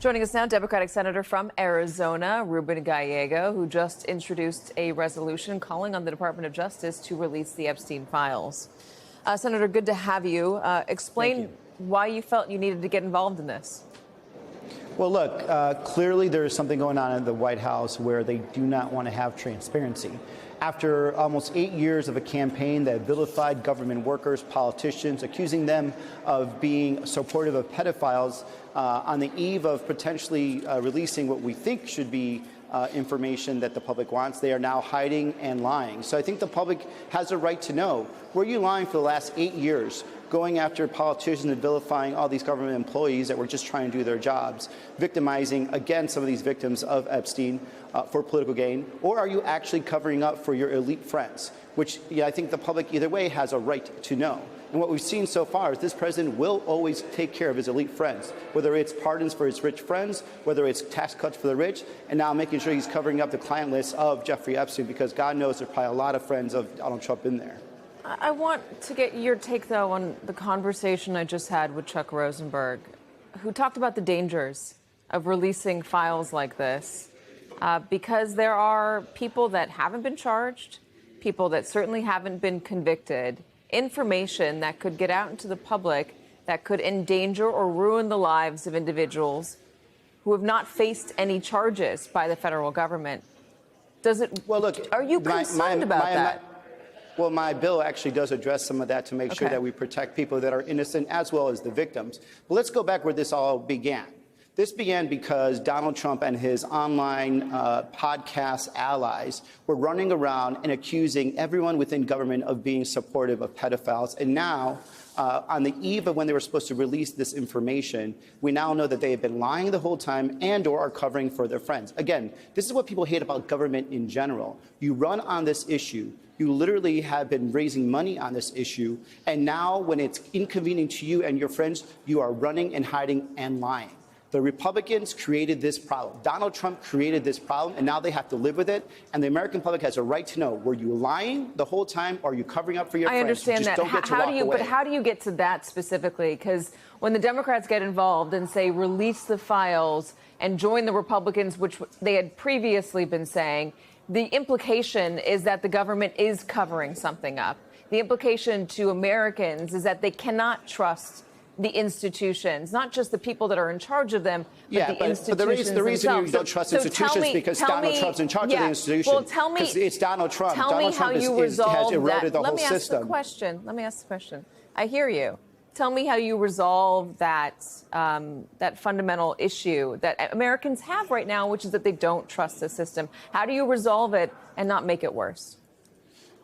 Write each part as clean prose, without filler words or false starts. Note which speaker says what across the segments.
Speaker 1: Joining us now, Democratic Senator from Arizona, Ruben Gallego, who just introduced a resolution calling on the Department of Justice to release the Epstein files. Senator, good to have you. Explain why you felt you needed to get involved in this.
Speaker 2: Well, look, clearly there is something going on in the White House where they do not want to have transparency. After almost 8 years of a campaign that vilified government workers, politicians, accusing them of being supportive of pedophiles, on the eve of potentially releasing what we think should be information that the public wants, they are now hiding and lying. So I think the public has a right to know, were you lying for the last 8 years, going after politicians and vilifying all these government employees that were just trying to do their jobs, victimizing, again, some of these victims of Epstein for political gain? Or are you actually covering up for your elite friends, which I think the public either way has a right to know? And what we've seen so far is this president will always take care of his elite friends, whether it's pardons for his rich friends, whether it's tax cuts for the rich, and now making sure he's covering up the client list of Jeffrey Epstein, because God knows there's probably a lot of friends of Donald Trump in there.
Speaker 1: I want to get your take, though, on the conversation I just had with Chuck Rosenberg, who talked about the dangers of releasing files like this, because there are people that haven't been charged, people that certainly haven't been convicted, information that could get out into the public that could endanger or ruin the lives of individuals who have not faced any charges by the federal government. Does it? Well, look, are you concerned about that?
Speaker 2: Well, my bill actually does address some of that to make sure that we protect people that are innocent as well as the victims. But let's go back where this all began. This began because Donald Trump and his online podcast allies were running around and accusing everyone within government of being supportive of pedophiles. And now, on the eve of when they were supposed to release this information, we now know that they have been lying the whole time and or are covering for their friends. Again, this is what people hate about government in general. You run on this issue. You literally have been raising money on this issue. And now when it's inconvenient to you and your friends, you are running and hiding and lying. The Republicans created this problem. Donald Trump created this problem, and now they have to live with it. And the American public has a right to know, were you lying the whole time, or are you covering up for your friends?
Speaker 1: I understand that. But how do you get to that specifically? Because when the Democrats get involved and say release the files and join the Republicans, which they had previously been saying, the implication is that the government is covering something up. The implication to Americans is that they cannot trust the institutions, not just the people that are in charge of them, but the institutions
Speaker 2: but the reason
Speaker 1: themselves.
Speaker 2: you don't trust institutions is because Donald Trump's in charge of the institution.
Speaker 1: Well, tell me,
Speaker 2: because it's Donald Trump.
Speaker 1: Tell me how you resolve
Speaker 2: has eroded the whole system.
Speaker 1: Let me ask the question. I hear you. Tell me how you resolve that that fundamental issue that Americans have right now, which is that they don't trust the system. How do you resolve it and not make it worse?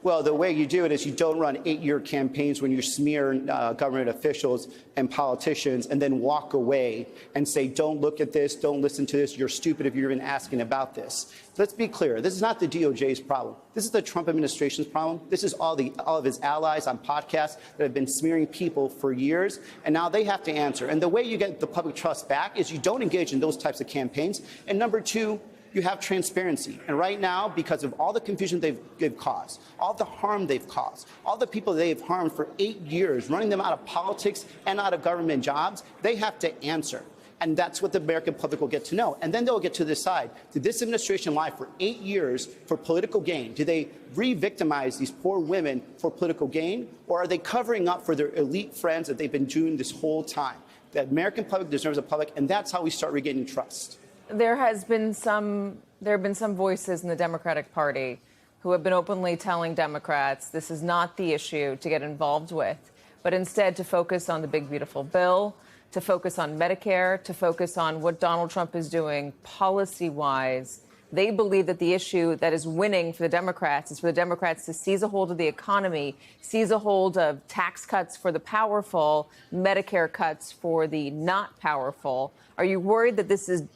Speaker 2: Well, the way you do it is you don't run 8-year campaigns when you smear government officials and politicians and then walk away and say, don't look at this, don't listen to this, you're stupid if you're even asking about this. Let's be clear. This is not the DOJ's problem. This is the Trump administration's problem. This is all of his allies on podcasts that have been smearing people for years, and now they have to answer. And the way you get the public trust back is you don't engage in those types of campaigns. And number two, you have transparency. And right now, because of all the confusion they've caused, all the harm they've caused, all the people they have harmed for 8 years, running them out of politics and out of government jobs, they have to answer. And that's what the American public will get to know. And then they'll get to decide, did this administration lie for 8 years for political gain? Do they re-victimize these poor women for political gain? Or are they covering up for their elite friends that they've been doing this whole time? The American public deserves a public, and that's how we start regaining trust.
Speaker 1: There have been some voices in the Democratic Party who have been openly telling Democrats this is not the issue to get involved with, but instead to focus on the big, beautiful bill, to focus on Medicare, to focus on what Donald Trump is doing policy-wise. They believe that the issue that is winning for the Democrats is for the Democrats to seize a hold of the economy, seize a hold of tax cuts for the powerful, Medicare cuts for the not powerful. Are you worried that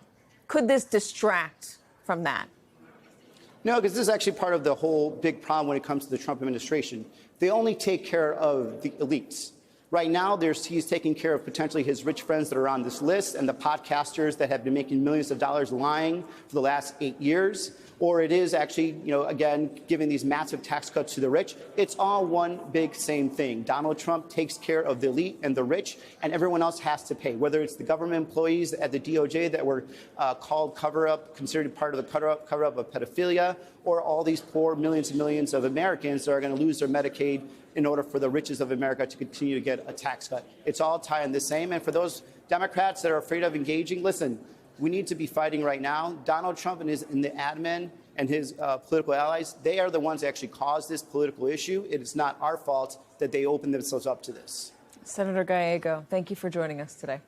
Speaker 1: could this distract from that?
Speaker 2: No, because this is actually part of the whole big problem when it comes to the Trump administration. They only take care of the elites. Right now, he's taking care of potentially his rich friends that are on this list and the podcasters that have been making millions of dollars lying for the last 8 years. Or it is actually, again, giving these massive tax cuts to the rich. It's all one big same thing. Donald Trump takes care of the elite and the rich, and everyone else has to pay, whether it's the government employees at the DOJ that were called cover-up, considered part of the cover-up of pedophilia, or all these poor millions and millions of Americans that are going to lose their Medicaid in order for the riches of America to continue to get a tax cut. It's all tied in the same. And for those Democrats that are afraid of engaging, listen, we need to be fighting right now. Donald Trump and the admin and his political allies, they are the ones that actually caused this political issue. It is not our fault that they opened themselves up to this.
Speaker 1: Senator Gallego, thank you for joining us today.